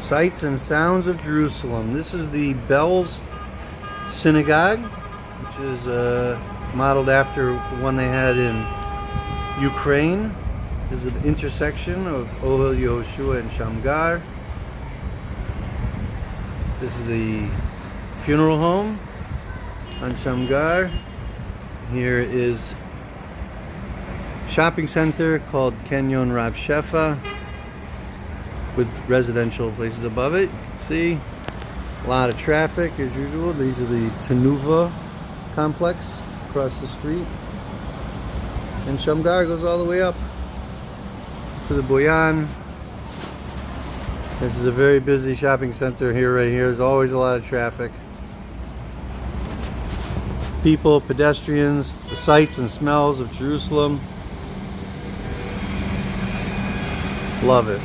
Sights and sounds of Jerusalem. This is the Bells Synagogue, which is modeled after the one they had in Ukraine. This is an intersection of Ohel Yehoshua and Shamgar. This is the funeral home on Shamgar. Here is a shopping center called Kenyon Rav Shefa with residential places above it. You can see a lot of traffic as usual. These are the Tenuva complex across the street. And Shamgar goes all the way up to the Boyan. This is a very busy shopping center here, right here. There's always a lot of traffic. People, pedestrians, the sights and smells of Jerusalem. Love it.